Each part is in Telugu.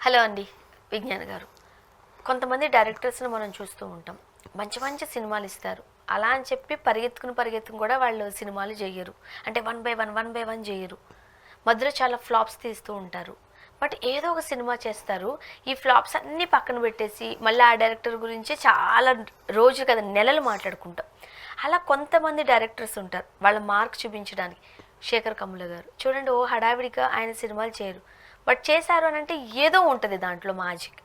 హలో అండి విజ్ఞాన్ గారు. కొంతమంది డైరెక్టర్స్ని మనం చూస్తూ ఉంటాం. మంచి మంచి సినిమాలు ఇస్తారు. అలా అని చెప్పి పరిగెత్తుకుని కూడా వాళ్ళు సినిమాలు చేయరు. అంటే వన్ బై వన్ చేయరు. మధ్యలో చాలా ఫ్లాప్స్ తీస్తూ ఉంటారు. బట్ ఏదో ఒక సినిమా చేస్తారు. ఈ ఫ్లాప్స్ అన్నీ పక్కన పెట్టేసి మళ్ళీ ఆ డైరెక్టర్ గురించి చాలా రోజులు కదా నెలలు మాట్లాడుకుంటాం. అలా కొంతమంది డైరెక్టర్స్ ఉంటారు వాళ్ళ మార్క్ చూపించడానికి. శేఖర్ కమ్ముల గారు చూడండి, ఓ హడావిడిగా ఆయన సినిమాలు చేయరు. బట్ చేశారు అని అంటే ఏదో ఉంటుంది దాంట్లో మ్యాజిక్.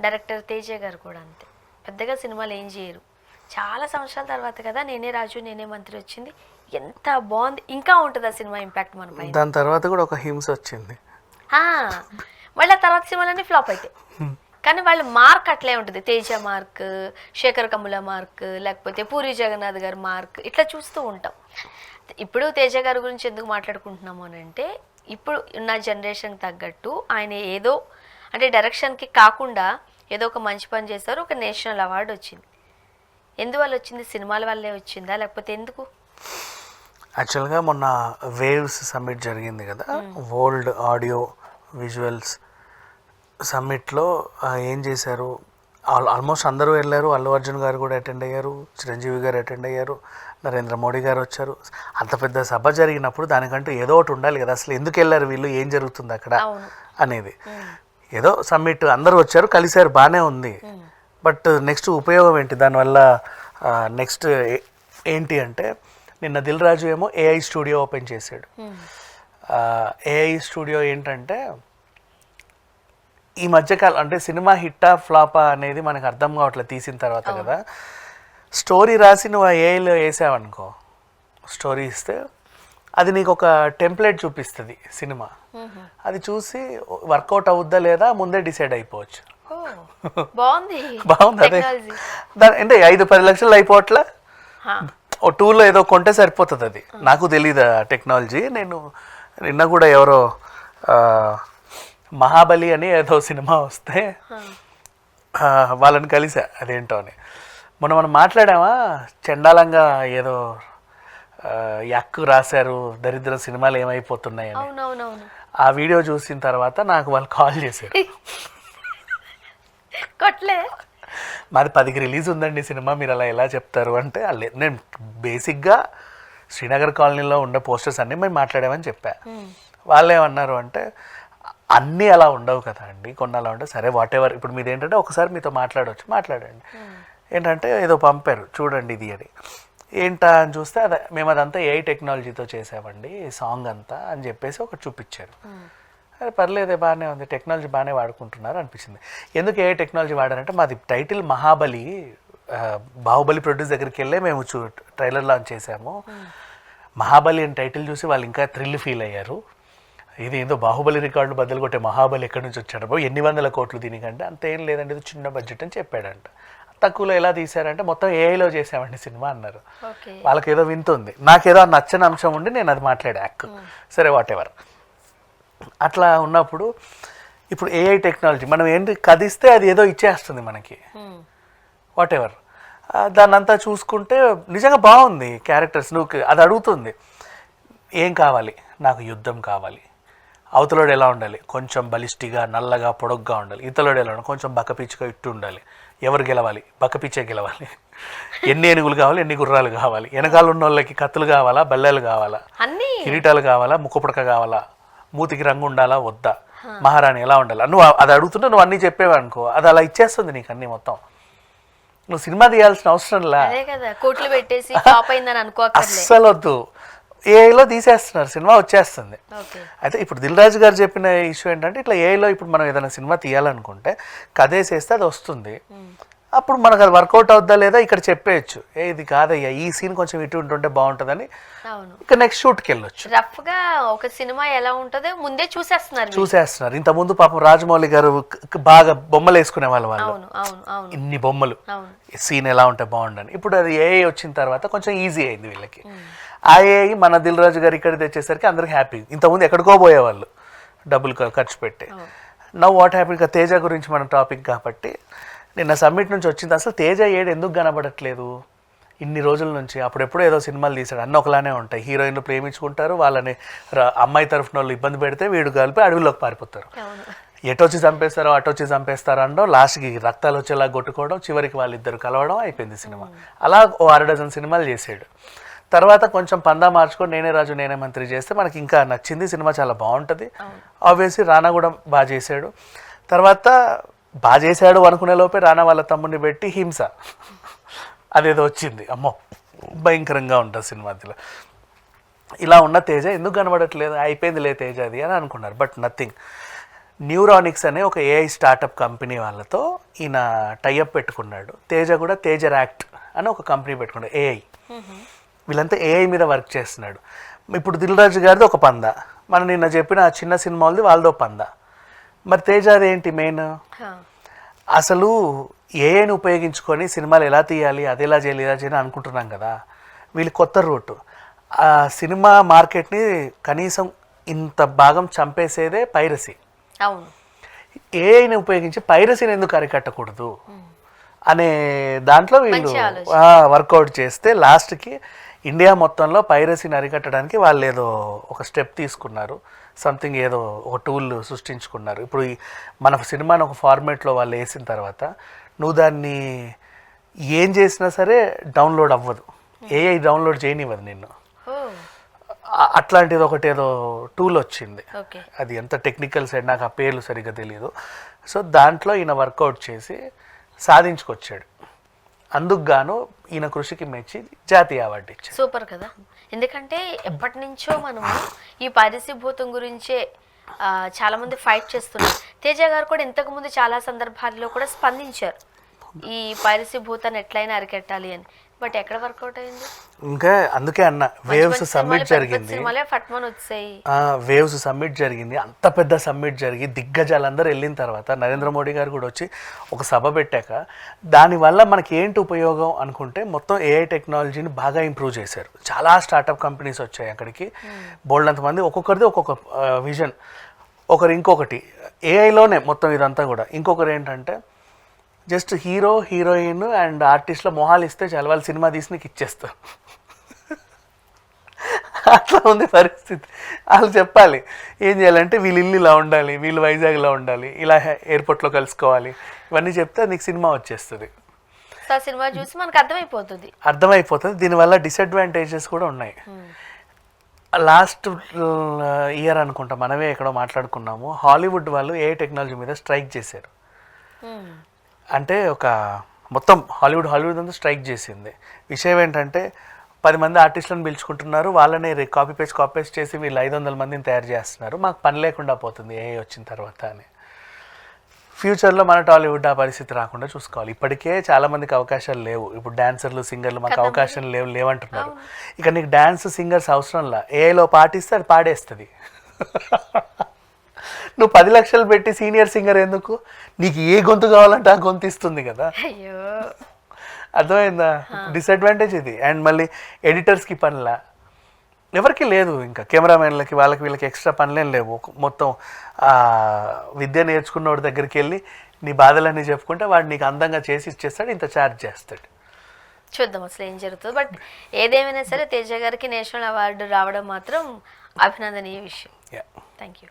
డైరెక్టర్ తేజ గారు కూడా అంతే, పెద్దగా సినిమాలు ఏం చేయరు. చాలా సంవత్సరాల తర్వాత కదా నేనే రాజు నేనే మంత్రి వచ్చింది. ఎంత బాగుంది, ఇంకా ఉంటుంది ఆ సినిమా ఇంపాక్ట్ మన పైన. దాని తర్వాత కూడా ఒక హింస వచ్చింది. మళ్ళీ తర్వాత సినిమాలన్నీ ఫ్లాప్ అవుతాయి. కానీ వాళ్ళ మార్క్ అట్లే ఉంటుంది. తేజ మార్క్, శేఖర్ కమ్ముల మార్క్, లేకపోతే పూరి జగన్నాథ్ గారి మార్క్, ఇట్లా చూస్తూ ఉంటాం. ఇప్పుడు తేజ గారి గురించి ఎందుకు మాట్లాడుకుంటున్నాము అని అంటే, ఇప్పుడు ఉన్న జనరేషన్ తగ్గట్టు ఆయన ఏదో అంటే డైరెక్షన్కి కాకుండా ఏదో ఒక మంచి పని చేస్తారు. ఒక నేషనల్ అవార్డు వచ్చింది. ఎందువల్ల వచ్చింది? సినిమాల వల్లే వచ్చిందా లేకపోతే ఎందుకు? యాక్చువల్గా మొన్న వేవ్స్ సమ్మిట్ జరిగింది కదా, వరల్డ్ ఆడియో విజువల్స్ సమ్మిట్లో ఏం చేశారు, ఆల్మోస్ట్ అందరూ వెళ్ళారు. అల్లు అర్జున్ గారు కూడా అటెండ్ అయ్యారు, చిరంజీవి గారు అటెండ్ అయ్యారు, నరేంద్ర మోడీ గారు వచ్చారు. అంత పెద్ద సభ జరిగినప్పుడు దానికంటూ ఏదో ఒకటి ఉండాలి కదా. అసలు ఎందుకు వెళ్ళారు వీళ్ళు, ఏం జరుగుతుంది అక్కడ అనేది. ఏదో సమ్మిట్ అందరూ వచ్చారు, కలిశారు, బాగానే ఉంది. బట్ నెక్స్ట్ ఉపయోగం ఏంటి దానివల్ల? నెక్స్ట్ ఏంటి అంటే, నిన్న దిల్ రాజు ఏమో ఏఐ స్టూడియో ఓపెన్ చేశాడు. ఏఐ స్టూడియో ఏంటంటే, ఈ మధ్యకాలం అంటే సినిమా హిట్టా ఫ్లాపా అనేది మనకు అర్థం కావట్లేదు తీసిన తర్వాత కదా. స్టోరీ రాసి నువ్వు ఆ ఏఐలో వేసావనుకో, స్టోరీ ఇస్తే అది నీకు ఒక టెంప్లెట్ చూపిస్తుంది సినిమా. అది చూసి వర్కౌట్ అవుద్దా లేదా ముందే డిసైడ్ అయిపోవచ్చు. బాగుంది. అదే అంటే 5-10 లక్షలు అయిపోవట్లా, ఓ టూలో ఏదో కొంటే సరిపోతుంది. అది నాకు తెలీదు టెక్నాలజీ. నేను నిన్న కూడా ఎవరో మహాబలి అని ఏదో సినిమా వస్తే వాళ్ళని కలిసా, అదేంటో అని. మొన్న మనం మాట్లాడామా, చండాలంగా ఏదో యాక్కు రాశారు, దరిద్ర సినిమాలు ఏమైపోతున్నాయని. ఆ వీడియో చూసిన తర్వాత నాకు వాళ్ళు కాల్ చేశారు. మాది 10కి రిలీజ్ ఉందండి సినిమా, మీరు అలా ఎలా చెప్తారు అంటే, నేను బేసిక్గా శ్రీనగర్ కాలనీలో ఉండే పోస్టర్స్ అన్నీ మేము మాట్లాడామని చెప్పా. వాళ్ళు ఏమన్నారు అంటే, అన్నీ అలా ఉండవు కదా అండి, కొన్ని అలా ఉంటాయి. సరే వాట్ ఎవర్, ఇప్పుడు మీరు ఏంటంటే ఒకసారి మీతో మాట్లాడవచ్చు, మాట్లాడండి. ఏంటంటే ఏదో పంపారు చూడండి ఇది అని. ఏంటా అని చూస్తే అదే మేము అదంతా ఏఐ టెక్నాలజీతో చేసామండి సాంగ్ అంతా అని చెప్పేసి ఒకటి చూపించారు. అదే పర్లేదే, బాగానే ఉంది, టెక్నాలజీ బాగానే వాడుకుంటున్నారు అనిపించింది. ఎందుకు ఏఐ టెక్నాలజీ వాడారంటే, మాది టైటిల్ మహాబలి, బాహుబలి ప్రొడ్యూస్ దగ్గరికి వెళ్ళే మేము ట్రైలర్ లాంచ్ చేసాము. మహాబలి అని టైటిల్ చూసి వాళ్ళు ఇంకా థ్రిల్ ఫీల్ అయ్యారు. ఇది ఏదో బాహుబలి రికార్డులు బద్దలు కొట్టే మహాబలి ఎక్కడి నుంచి వచ్చాడు, ఎన్ని వందల కోట్లు దీనికంటే, అంతేం లేదండి, ఇది చిన్న బడ్జెట్ అని చెప్పాడంట. తక్కువలో ఎలా తీశారంటే, మొత్తం ఏఐలో చేసామండి సినిమా అన్నారు. వాళ్ళకి ఏదో వింటుంది, నాకేదో నచ్చని అంశం ఉండి నేను అది మాట్లాడా, సరే వాట్ ఎవర్. అట్లా ఉన్నప్పుడు ఇప్పుడు ఏఐ టెక్నాలజీ మనం ఏంటి కదిస్తే అది ఏదో ఇచ్చేస్తుంది మనకి, వాట్ ఎవర్. దాన్ని అంతా చూసుకుంటే నిజంగా బాగుంది. క్యారెక్టర్స్ నువ్వు అది అడుగుతుంది, ఏం కావాలి, నాకు యుద్ధం కావాలి, అవతలోడు ఎలా ఉండాలి, కొంచెం బలిష్టిగా నల్లగా పొడగ్గా ఉండాలి, ఇతలోడు ఎలా ఉండాలి, కొంచెం బక్కపిచ్చిగా ఇట్టు ఉండాలి, ఎవరు గెలవాలి, బక్కపిచ్చే గెలవాలి, ఎన్ని ఏనుగులు కావాలి, ఎన్ని గుర్రాలు కావాలి, వెనకాల ఉన్న వాళ్ళకి కత్తులు కావాలా, బల్లెలు కావాలా, కిరీటాలు కావాలా, ముక్కుపుడక కావాలా, మూతికి రంగు ఉండాలా వద్దా, మహారాణి ఎలా ఉండాలా, నువ్వు అది అడుగుతుంటే నువ్వు అన్నీ చెప్పేవనుకో, అది అలా ఇచ్చేస్తుంది నీకు అన్నీ మొత్తం. నువ్వు సినిమా తీయాల్సిన అవసరం లా, అస్సలు వద్దు, ఏఐలో తీసేస్తున్నారు, సినిమా వచ్చేస్తుంది. అయితే ఇప్పుడు దిల్ రాజు గారు చెప్పిన ఇష్యూ ఏంటంటే, ఇట్లా ఏఐలో ఇప్పుడు మనం ఏదైనా సినిమా తీయాలనుకుంటే కథేసేస్తే అది వస్తుంది. అప్పుడు మనకు అది వర్కౌట్ అవుద్దా లేదా ఇక్కడ చెప్పేయచ్చు, ఇది కాదయ్యా ఈ సీన్ కొంచెం ఇటు ఉంటుంటే బాగుంటుందని, ఇక నెక్స్ట్ షూట్కి వెళ్ళొచ్చు. రఫ్గా ఒక సినిమా ఎలా ఉంటుందో ముందే చూసేస్తున్నారు. ఇంతకుముందు పాపం రాజమౌళి గారు బాగా బొమ్మలు వేసుకునే వాళ్ళు, ఇన్ని బొమ్మలు, సీన్ ఎలా ఉంటే బాగుండని. ఇప్పుడు అది ఏఐ వచ్చిన తర్వాత కొంచెం ఈజీ అయింది వీళ్ళకి. ఆ ఏఐ మన దిల్ రాజు గారు ఇక్కడ తెచ్చేసరికి అందరికి హ్యాపీ. ఇంతకుముందు ఎక్కడికో పోయేవాళ్ళు డబ్బులు ఖర్చు పెట్టి. Now what happy. ఇక తేజ గురించి మన టాపిక్ కాబట్టి, నిన్న సమ్మిట్ నుంచి వచ్చింది, అసలు తేజ ఏడు ఎందుకు కనబడట్లేదు ఇన్ని రోజుల నుంచి? అప్పుడెప్పుడు ఏదో సినిమాలు తీసాడు, అన్నీ ఒకలానే ఉంటాయి. హీరోయిన్లు ప్రేమించుకుంటారు, వాళ్ళని అమ్మాయి తరఫున వాళ్ళు ఇబ్బంది పెడితే వీడు కలిపి అడవిలోకి పారిపోతారు. ఎటొచ్చి చంపేస్తారో అటొచ్చి చంపేస్తారో అనడం, లాస్ట్కి రక్తాలు వచ్చేలా కొట్టుకోవడం, చివరికి వాళ్ళిద్దరు కలవడం, అయిపోయింది సినిమా. అలా ఓ 6 డజన్ సినిమాలు చేసాడు. తర్వాత కొంచెం పందా మార్చుకొని నేనే రాజు నేనే మంత్రి చేస్తే మనకి ఇంకా నచ్చింది, సినిమా చాలా బాగుంటుంది. ఆబ్వియస్లీ రానా కూడా బాగా చేశాడు. తర్వాత బాగా చేశాడు అనుకునే లోపే రానా వాళ్ళ తమ్ముడిని పెట్టి హింస అదేదో వచ్చింది, అమ్మో భయంకరంగా ఉంటుంది సినిమాలో. ఇలా ఉన్న తేజ ఎందుకు కనబడట్లేదు, అయిపోయిందిలే తేజ అది అని అనుకున్నారు. But nothing. న్యూరానిక్స్ అనే ఒక ఏఐ స్టార్టప్ కంపెనీ వాళ్ళతో ఈయన టైఅప్ పెట్టుకున్నాడు. తేజ కూడా తేజరాక్ట్ అని ఒక కంపెనీ పెట్టుకున్నాడు, ఏఐ. వీళ్ళంతా ఏఐ మీద వర్క్ చేస్తున్నాడు. ఇప్పుడు దిల్ రాజు గారిది ఒక పందా, మనం నిన్న చెప్పిన ఆ చిన్న సినిమాలది వాళ్ళదో పందా. మరి తేజాది ఏంటి మెయిన్? అసలు ఏఐని ఉపయోగించుకొని సినిమాలు ఎలా తీయాలి, అది ఎలా చేయాలి, ఇలా చేయాలి అనుకుంటున్నాం కదా. వీళ్ళు కొత్త రూట్. ఆ సినిమా మార్కెట్ని కనీసం ఇంత భాగం చంపేసేదే పైరసీ. అవును. ఏఐని ఉపయోగించి పైరసీని ఎందుకు అరికట్టకూడదు అనే దాంట్లో వీళ్ళు వర్కౌట్ చేస్తే లాస్ట్కి ఇండియా మొత్తంలో పైరసీని అరికట్టడానికి వాళ్ళు ఏదో ఒక స్టెప్ తీసుకున్నారు. సంథింగ్ ఏదో ఒక టూల్ సృష్టించుకున్నారు. ఇప్పుడు మన సినిమాని ఒక ఫార్మేట్లో వాళ్ళు వేసిన తర్వాత నువ్వు దాన్ని ఏం చేసినా సరే డౌన్లోడ్ అవ్వదు, ఏఐ డౌన్లోడ్ చేయనివ్వదు నిన్ను. అట్లాంటిది ఒకటి ఏదో టూల్ వచ్చింది. అది ఎంత టెక్నికల్ సైడ్ నాకు ఆ పేర్లు సరిగ్గా తెలియదు. సో దాంట్లో ఈయన వర్కౌట్ చేసి సాధించుకొచ్చాడు. అందుకు గాను ఈయన కృషికి మెచ్చి జాతీయ అవార్డు ఇచ్చాడు. సూపర్ కదా. ఎందుకంటే ఎప్పటి నుంచో మనము ఈ పారిశుభూతం గురించే చాలా మంది ఫైట్ చేస్తున్నారు. తేజ గారు కూడా ఇంతకుముందు చాలా సందర్భాల్లో కూడా స్పందించారు ఈ పారిశుభూతాన్ని ఎట్లయినా అరికెట్టాలి అని. బట్ ఎక్కడ వర్కౌట్ అయింది? ఇంకా అందుకే అన్న వేవ్స్ సమ్మిట్ జరిగింది. వేవ్స్ సమ్మిట్ జరిగింది, అంత పెద్ద సమ్మిట్ జరిగి దిగ్గజాలందరూ వెళ్ళిన తర్వాత నరేంద్ర మోడీ గారు కూడా వచ్చి ఒక సభ పెట్టాక దానివల్ల మనకి ఏంటి ఉపయోగం అనుకుంటే మొత్తం ఏఐ టెక్నాలజీని బాగా ఇంప్రూవ్ చేశారు. చాలా స్టార్టప్ కంపెనీస్ వచ్చాయి అక్కడికి, బోల్డంత మంది, ఒక్కొక్కరిది ఒక్కొక్క విజన్. ఒకరు ఇంకొకటి ఏఐలోనే మొత్తం ఇదంతా కూడా. ఇంకొకరు ఏంటంటే జస్ట్ హీరో హీరోయిన్ అండ్ ఆర్టిస్ట్లో మొహాలు ఇస్తే చాలా వాళ్ళు సినిమా తీసి నీకు ఇచ్చేస్తారు. అట్లా ఉంది పరిస్థితి. వాళ్ళు చెప్పాలి ఏం చేయాలంటే వీళ్ళు ఇల్లు ఇలా ఉండాలి, వీళ్ళు వైజాగ్లో ఉండాలి, ఇలా ఎయిర్పోర్ట్లో కలుసుకోవాలి, ఇవన్నీ చెప్తే నీకు సినిమా వచ్చేస్తుంది. సినిమా చూసి మనకు అర్థమైపోతుంది. దీనివల్ల డిసడ్వాంటేజెస్ కూడా ఉన్నాయి. లాస్ట్ ఇయర్ అనుకుంటా మనమే ఎక్కడో మాట్లాడుకున్నాము, హాలీవుడ్ వాళ్ళు ఏ టెక్నాలజీ మీద స్ట్రైక్ చేశారు. అంటే ఒక మొత్తం హాలీవుడ్ అంతా స్ట్రైక్ చేసింది. విషయం ఏంటంటే 10 మంది ఆర్టిస్టులను పిలుచుకుంటున్నారు, వాళ్ళనే కాపీ పేస్ట్ చేసి వీళ్ళు 500 మందిని తయారు చేస్తున్నారు, మాకు పని లేకుండా పోతుంది ఏఐ వచ్చిన తర్వాత అని. ఫ్యూచర్లో మన టాలీవుడ్ ఆ పరిస్థితి రాకుండా చూసుకోవాలి. ఇప్పటికే చాలామందికి అవకాశాలు లేవు. ఇప్పుడు డాన్సర్లు సింగర్లు మాకు అవకాశం లేవంటున్నారు. ఇక నీకు డాన్స్ సింగర్స్ అవసరంలా, ఏఐలో పాటిస్తే అది పాడేస్తుంది. నువ్వు 10 లక్షలు పెట్టి సీనియర్ సింగర్ ఎందుకు, నీకు ఏ గొంతు కావాలంటే ఆ గొంతు ఇస్తుంది కదా. అర్థమైందా? డిసడ్వాంటేజ్ ఇది. అండ్ మళ్ళీ ఎడిటర్స్కి పనిలా ఎవరికి లేదు, ఇంకా కెమెరామెన్లకి వాళ్ళకి వీళ్ళకి ఎక్స్ట్రా పనులేం లేవు. మొత్తం విద్య నేర్చుకున్నవాడి దగ్గరికి వెళ్ళి నీ బాధలన్నీ చెప్పుకుంటే వాడు నీకు అందంగా చేసి ఇచ్చేస్తాడు, ఇంత ఛార్జ్ చేస్తాడు. చూద్దాం అసలు ఏం జరుగుతుంది. బట్ ఏదేమైనా సరే తేజ గారికి నేషనల్ అవార్డు రావడం మాత్రం అభినందనీయ విషయం. Thank you.